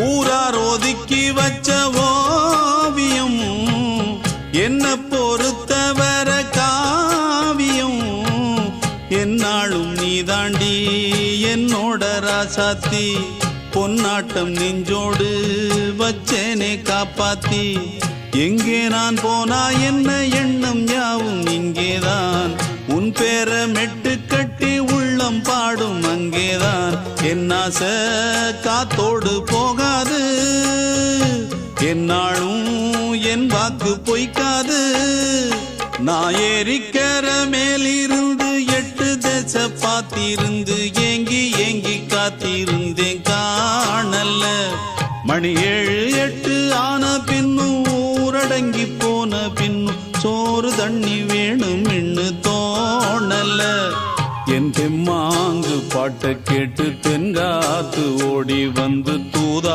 ஊரார் ஒதுக்கி வச்ச ஓவியம் என்ன பொறுத்தவர காவியம் என்னாலும் நீதாண்டி என்னோட ராசாத்தி பொன்னாட்டம் நெஞ்சோடு வச்சேனே காப்பாத்தி எங்கே நான் போனா என்ன எண்ணம் யாவும் இங்கேதான் உன் பேர மெட்டு கட்டி உள்ளம் பாடும் அங்கேதான் என் ஆசை காத்தோடு போகாது என்னாலும் என் வாக்கு பொய்க்காது நான் ஏறிக்கிற மேலிருந்து 8 தேச பார்த்திருந்து ஏங்கி ஏங்கி காத்திருந்தேன் காணல்ல மணி 7 8 ஆன பின்னும் ஊரடங்கி போன பின்னும் சோறு தண்ணி வேணும் என்று தோணல என் தெம்மாங்கு பாட்டை கேட்டு தென்காத்து ஓடி வந்து